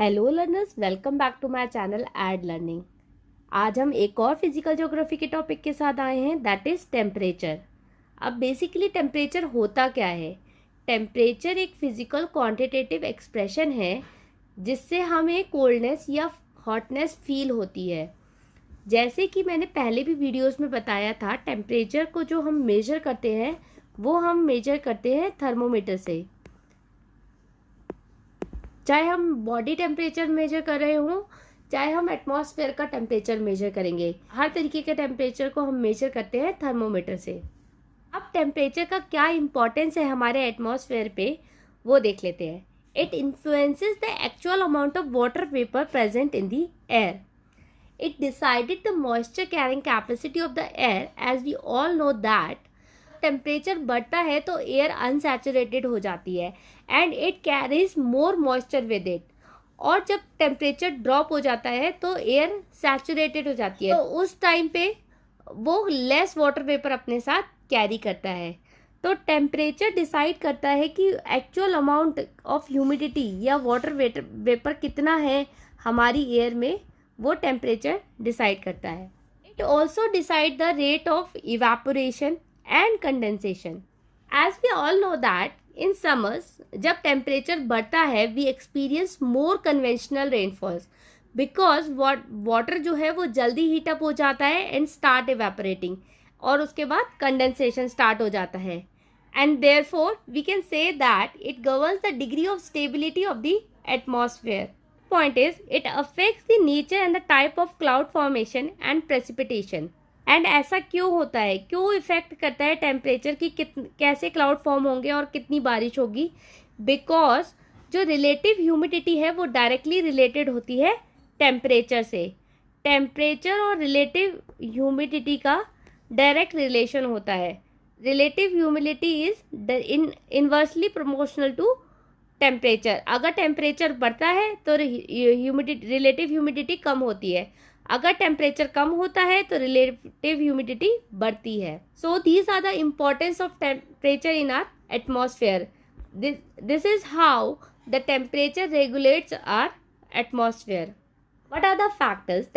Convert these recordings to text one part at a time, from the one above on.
Hello learners, welcome back to my channel ed learning. आज हम एक और फिजिकल ज्योग्राफी के टॉपिक के साथ आए हैं, दैट इज़ टेम्परेचर। अब बेसिकली टेम्परेचर होता क्या है? टेम्परेचर एक फिजिकल क्वांटिटेटिव एक्सप्रेशन है जिससे हमें कोल्डनेस या हॉटनेस फील होती है। जैसे कि मैंने पहले भी वीडियोस में बताया था, टेम्परेचर को जो हम मेजर करते हैं वो हम मेजर करते हैं थर्मोमीटर से। चाहे हम बॉडी टेम्परेचर मेजर कर रहे हों, चाहे हम एटमॉस्फेयर का टेम्परेचर मेजर करेंगे, हर तरीके के टेम्परेचर को हम मेजर करते हैं थर्मोमीटर से। अब टेम्परेचर का क्या इंपॉर्टेंस है हमारे एटमॉस्फेयर पे, वो देख लेते हैं। It influences the actual amount of water vapour present in the air. It decided the moisture carrying capacity of the air, as we all know that temperature बढ़ता है तो एयर अनसैचुरेटेड हो जाती है and it carries more moisture with it. और जब temperature drop हो जाता है तो एयर सैचुरेटेड हो जाती है, तो उस टाइम पे वो लेस वाटर वेपर अपने साथ कैरी करता है। तो टेम्परेचर डिसाइड करता है कि एक्चुअल अमाउंट ऑफ ह्यूमिडिटी या वाटर वेपर कितना है हमारी एयर में, वो टेम्परेचर डिसाइड करता है। It also decide the rate of evaporation and condensation. As we all know that in summers जब टेम्परेचर बढ़ता है we experience more conventional rainfalls, because water जो है वो जल्दी हीट अप हो जाता है एंड स्टार्ट इवेपोरेटिंग, और उसके बाद कंडेंसेशन स्टार्ट हो जाता है। And therefore we can say that it governs the degree of stability of the atmosphere. Point is, it affects the nature and the type of cloud formation and precipitation. And ऐसा क्यों होता है, क्यों effect करता है temperature की कैसे cloud form होंगे और कितनी बारिश होगी? बिकॉज जो रिलेटिव ह्यूमिडिटी है वो डायरेक्टली रिलेटेड होती है टेम्परेचर से। टेम्परेचर और रिलेटिव ह्यूमिडिटी का डायरेक्ट रिलेशन होता है। Relative humidity is inversely proportional to temperature. अगर टेम्परेचर बढ़ता है तो रिलेटिव ह्यूमिडिटी कम होती है, अगर टेम्परेचर कम होता है तो रिलेटिव ह्यूमिडिटी बढ़ती है। So these are the importance of temperature in our atmosphere. This is how the temperature regulates our atmosphere. What are the factors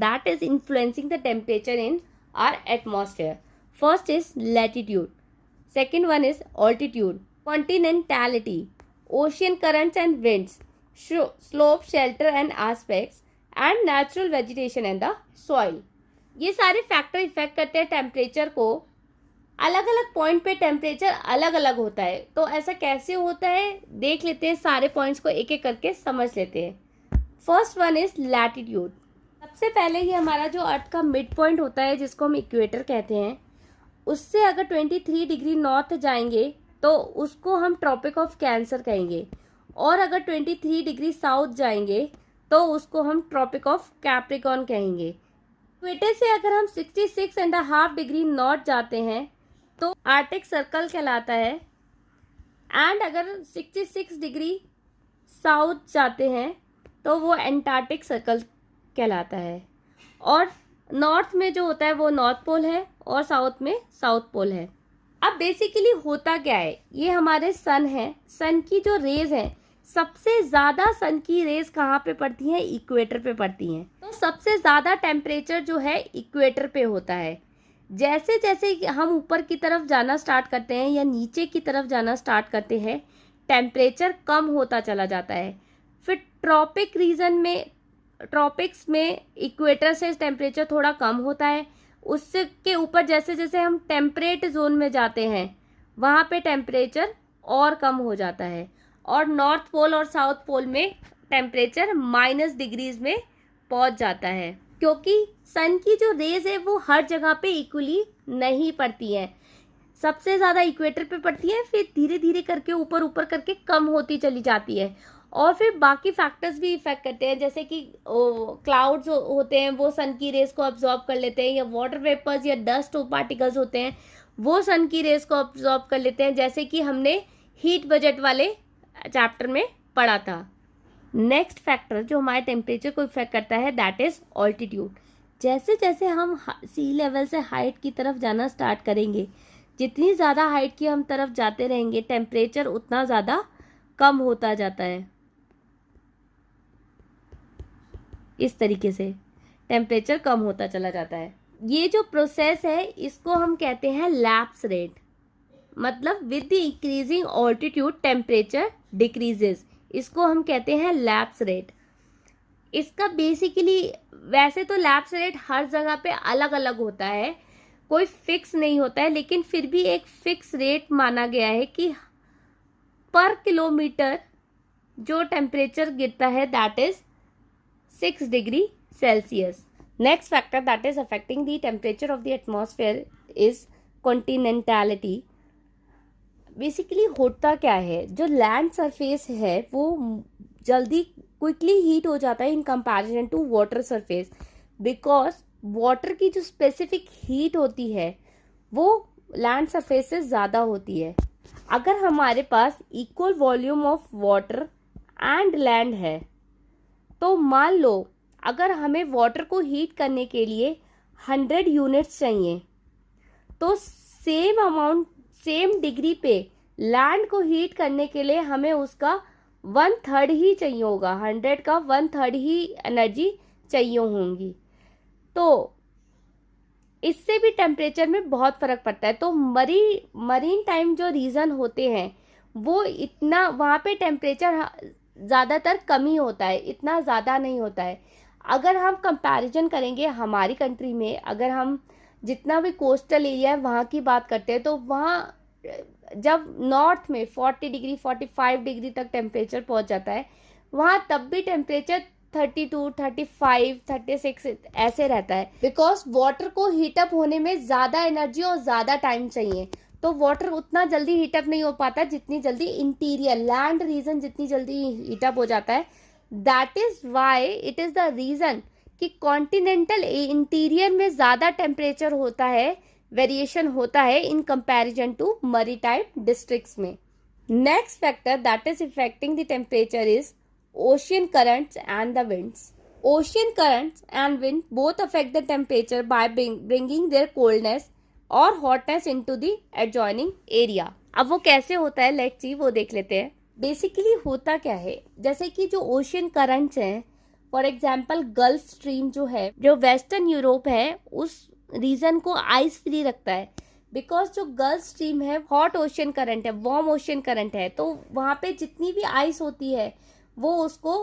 that is influencing the temperature in our atmosphere? First is latitude. Second one is altitude, continentality, ocean currents and winds, slope, shelter and aspects, and natural vegetation and the soil. ये सारे factor effect करते हैं temperature को। अलग अलग point पे temperature अलग अलग होता है, तो ऐसा कैसे होता है देख लेते हैं। सारे पॉइंट्स को एक एक करके समझ लेते हैं। First one is latitude. सबसे पहले ही हमारा जो अर्थ का मिड पॉइंट होता है जिसको हम इक्वेटर कहते हैं, उससे अगर 23 डिग्री नॉर्थ जाएंगे तो उसको हम ट्रॉपिक ऑफ कैंसर कहेंगे, और अगर 23 डिग्री साउथ जाएंगे तो उसको हम ट्रॉपिक ऑफ कैप्रिकॉर्न कहेंगे। इक्वेटर से अगर हम 66.5 डिग्री नॉर्थ जाते हैं तो आर्टिक सर्कल कहलाता है, एंड अगर 66 डिग्री साउथ जाते हैं तो वो एंटार्क्टिक सर्कल कहलाता है। और नॉर्थ में जो होता है वो नॉर्थ पोल है और साउथ में साउथ पोल है। अब बेसिकली होता क्या है, ये हमारे सन है, सन की जो रेज है, सबसे ज़्यादा सन की रेज कहाँ पे पड़ती हैं? इक्वेटर पे पड़ती हैं। तो सबसे ज़्यादा टेम्परेचर जो है इक्वेटर पे होता है। जैसे जैसे हम ऊपर की तरफ जाना स्टार्ट करते हैं या नीचे की तरफ जाना स्टार्ट करते हैं, टेम्परेचर कम होता चला जाता है। फिर ट्रॉपिक्स में इक्वेटर से टेम्परेचर थोड़ा कम होता है। उससे के ऊपर जैसे जैसे हम टेम्परेट जोन में जाते हैं वहाँ पे टेम्परेचर और कम हो जाता है, और नॉर्थ पोल और साउथ पोल में टेम्परेचर माइनस डिग्रीज में पहुँच जाता है, क्योंकि सन की जो रेज है वो हर जगह पे इक्वली नहीं पड़ती हैं। सबसे ज़्यादा इक्वेटर पे पड़ती है, फिर धीरे धीरे करके ऊपर ऊपर करके कम होती चली जाती है, और फिर बाकी फैक्टर्स भी इफेक्ट करते हैं, जैसे कि क्लाउड्स होते हैं वो सन की रेज को अब्जॉर्ब कर लेते हैं, या वाटर वेपर्स या डस्ट पार्टिकल्स होते हैं वो सन की रेज को अब्जॉर्ब कर लेते हैं, जैसे कि हमने हीट बजट वाले चैप्टर में पढ़ा था। नेक्स्ट फैक्टर जो हमारे टेम्परेचर को इफेक्ट करता है दैट इज ऑल्टीट्यूड। जैसे जैसे हम सी लेवल से हाइट की तरफ जाना स्टार्ट करेंगे, जितनी ज़्यादा हाइट की हम तरफ जाते रहेंगे टेम्परेचर उतना ज़्यादा कम होता जाता है। इस तरीके से टेम्परेचर कम होता चला जाता है। ये जो प्रोसेस है इसको हम कहते हैं लैप्स रेट, मतलब with the increasing altitude temperature decreases, इसको हम कहते हैं लैप्स रेट। इसका बेसिकली वैसे तो लैप्स रेट हर जगह पे अलग अलग होता है, कोई फिक्स नहीं होता है, लेकिन फिर भी एक फिक्स रेट माना गया है कि पर किलोमीटर जो टेम्परेचर गिरता है that is 6 degree Celsius. Next factor that is affecting the temperature of the atmosphere is continentality. Basically होता क्या है, जो लैंड सरफेस है वो जल्दी क्विकली हीट हो जाता है in comparison to water surface, because water की जो स्पेसिफिक हीट होती है वो लैंड सरफेस से ज़्यादा होती है। अगर हमारे पास equal volume of water and land है तो मान लो अगर हमें वाटर को हीट करने के लिए 100 यूनिट्स चाहिए, तो सेम अमाउंट सेम डिग्री पे लैंड को हीट करने के लिए हमें उसका 1/3 ही चाहिए होगा, 100 का 1/3 ही एनर्जी चाहिए होंगी। तो इससे भी टेम्परेचर में बहुत फ़र्क पड़ता है। तो मरीन टाइम जो रीज़न होते हैं वो इतना वहाँ पे टेम्परेचर ज़्यादातर कम ही होता है, इतना ज़्यादा नहीं होता है। अगर हम कंपैरिजन करेंगे हमारी कंट्री में, अगर हम जितना भी कोस्टल एरिया है वहाँ की बात करते हैं, तो वहाँ जब नॉर्थ में 40 डिग्री 45 डिग्री तक टेम्परेचर पहुँच जाता है, वहाँ तब भी टेम्परेचर 32, 35, 36 ऐसे रहता है, बिकॉज वाटर को हीटअप होने में ज़्यादा एनर्जी और ज़्यादा टाइम चाहिए। तो वाटर उतना जल्दी हीटअप नहीं हो पाता जितनी जल्दी इंटीरियर लैंड रीजन जितनी जल्दी हीटअप हो जाता है। That is why it is the reason कि कॉन्टिनेंटल इंटीरियर में ज़्यादा टेम्परेचर होता है, वेरिएशन होता है in comparison to maritime districts में। Next factor that is effecting the temperature is ocean currents and the winds. Ocean currents and wind both affect the temperature by bringing their coldness or hotness into the adjoining area. अब वो कैसे होता है, let's see वो देख लेते हैं। Basically होता क्या है, जैसे कि जो ओशियन करंट्स हैं, फॉर एग्जांपल गल्फ स्ट्रीम जो है, जो वेस्टर्न यूरोप है उस रीजन को आइस फ्री रखता है, बिकॉज जो गल्फ स्ट्रीम है हॉट ओशियन करंट है, वार्म ओशियन करंट है, तो वहाँ पे जितनी भी आइस होती है वो उसको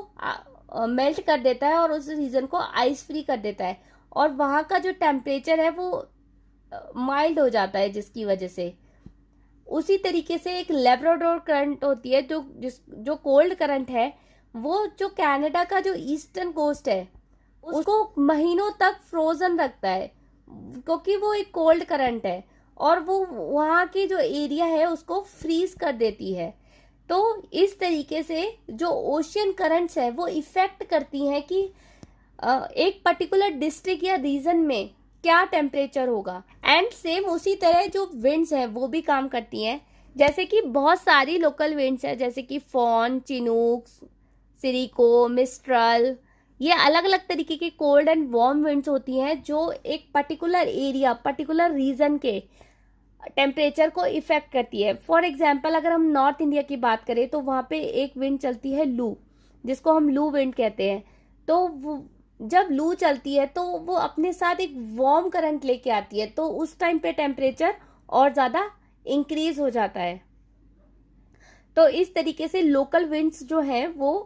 मेल्ट कर देता है और उस रीजन को आइस फ्री कर देता है, और वहाँ का जो टेम्परेचर है वो माइल्ड हो जाता है, जिसकी वजह से उसी तरीके से एक लेब्राडोर करंट होती है जो कोल्ड करंट है, वो जो कनाडा का जो ईस्टर्न कोस्ट है उसको महीनों तक फ्रोजन रखता है, क्योंकि वो एक कोल्ड करंट है और वो वहाँ की जो एरिया है उसको फ्रीज कर देती है। तो इस तरीके से जो ओशियन करंट्स है वो इफेक्ट करती हैं कि एक पर्टिकुलर डिस्ट्रिक्ट या रीजन में क्या टेम्परेचर होगा। एंड सेम उसी तरह जो विंड्स हैं वो भी काम करती हैं, जैसे कि बहुत सारी लोकल विंड्स हैं, जैसे कि फॉन, चिनूक, सिरिको, मिस्ट्रल, ये अलग अलग तरीके की कोल्ड एंड वार्म विंड्स होती हैं जो एक पर्टिकुलर एरिया, पर्टिकुलर रीजन के टेम्परेचर को इफेक्ट करती है। फॉर एग्जाम्पल अगर हम नॉर्थ इंडिया की बात करें तो वहाँ पे एक विंड चलती है लू, जिसको हम लू विंड कहते हैं। तो वो जब लू चलती है तो वो अपने साथ एक वार्म करंट लेके आती है, तो उस टाइम पे टेम्परेचर और ज़्यादा इंक्रीज हो जाता है। तो इस तरीके से लोकल विंड्स जो हैं वो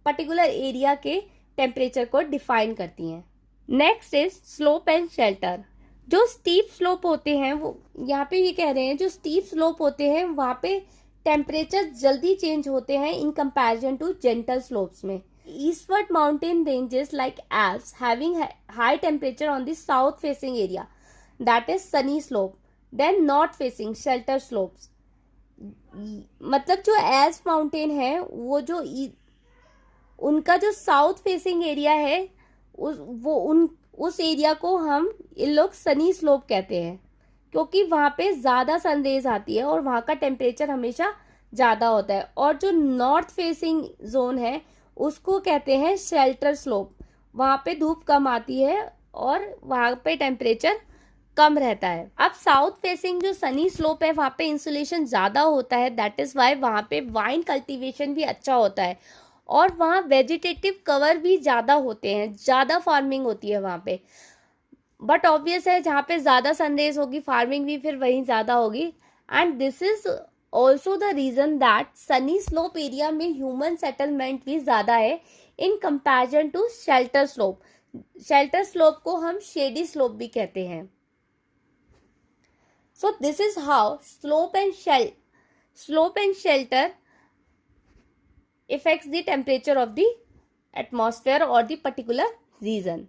पर्टिकुलर एरिया के टेम्परेचर को डिफाइन करती हैं। Next is slope and shelter. जो स्टीप स्लोप होते हैं, वो यहाँ पे ये कह रहे हैं, जो स्टीप स्लोप होते हैं वहाँ पे टेम्परेचर जल्दी चेंज होते हैं in comparison to gentle slopes में। Eastward mountain ranges like Alps having high temperature on the south facing area that is sunny slope, then north facing shelter slopes. मतलब जो एल्प्स माउंटेन है वो जो उनका जो साउथ फेसिंग एरिया है उस एरिया को हम इन लोग सनी स्लोप कहते हैं, क्योंकि वहाँ पे ज़्यादा सनरेज आती है और वहाँ का टेम्परेचर हमेशा ज़्यादा होता है। और जो नॉर्थ फेसिंग जोन है उसको कहते हैं शेल्टर स्लोप, वहाँ पे धूप कम आती है और वहाँ पे टेम्परेचर कम रहता है। अब साउथ फेसिंग जो सनी स्लोप है वहाँ पे इंसुलेशन ज़्यादा होता है, दैट इज़ वाई वहाँ पे वाइन कल्टीवेशन भी अच्छा होता है। और वहाँ वेजिटेटिव कवर भी ज़्यादा होते हैं, ज़्यादा फार्मिंग होती है वहाँ पे। बट ऑब्वियस है जहाँ पे ज़्यादा सनरेज होगी फार्मिंग भी फिर वहीं ज़्यादा होगी। And this is also the reason that sunny slope area में ह्यूमन सेटलमेंट भी ज़्यादा है in comparison to shelter slope. Shelter slope को हम शेडी स्लोप भी कहते हैं। So this is how slope and shelter affects the temperature of the atmosphere or the particular region.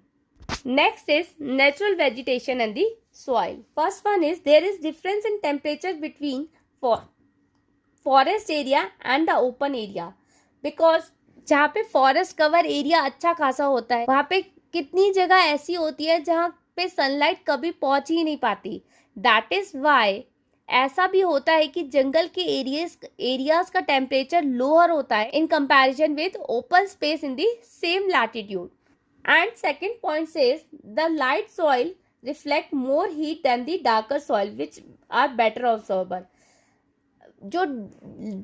Next is natural vegetation and the soil. First one is there is difference in temperature between forest area and the open area, because जहाँ पे forest cover area अच्छा खासा होता है वहाँ पे कितनी जगह ऐसी होती है जहाँ पे सनलाइट कभी पहुँच ही नहीं पाती। दैट इज वाई ऐसा भी होता है कि जंगल के एरियाज का टेम्परेचर लोअर होता है in comparison with open space in the same latitude. And second point says the light soil reflect more heat than the darker soil which are better absorber. जो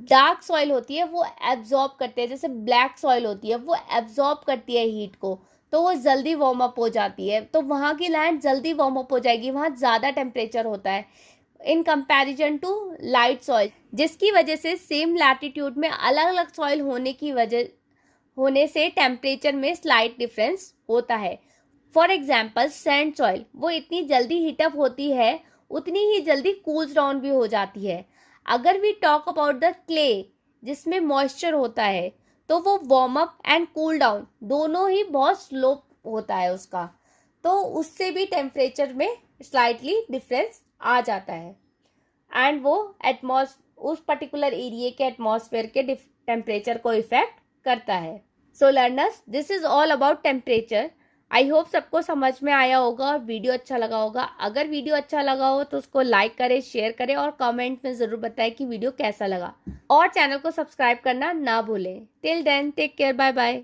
डार्क सॉइल होती है वो absorb करते हैं, जैसे black soil होती है वो एब्जॉर्ब करती है हीट को, तो वो जल्दी वार्म अप हो जाती है, तो वहाँ की लैंड जल्दी वार्म अप हो जाएगी, वहाँ ज़्यादा टेम्परेचर होता है in comparison to light soil, जिसकी वजह से सेम लैटिट्यूड में अलग अलग सॉइल होने से टेम्परेचर में स्लाइट डिफरेंस होता है। फॉर एग्जाम्पल सैंड सॉइल वो इतनी जल्दी हीटअप होती है उतनी ही जल्दी कूल्स डाउन भी हो जाती है। अगर we talk about the clay जिसमें मॉइस्चर होता है तो वो warm up and cool down दोनों ही बहुत स्लो होता है उसका, तो उससे भी टेम्परेचर में स्लाइटली डिफरेंस आ जाता है एंड वो उस पर्टिकुलर एरिया के एटमॉस्फेयर के टेम्परेचर को इफेक्ट करता है। सो learners this is all about temperature. I hope सबको समझ में आया होगा और वीडियो अच्छा लगा होगा। अगर वीडियो अच्छा लगा हो तो उसको लाइक करें, शेयर करें और कमेंट में ज़रूर बताएं कि वीडियो कैसा लगा, और चैनल को सब्सक्राइब करना ना भूलें। Till then take care, bye bye.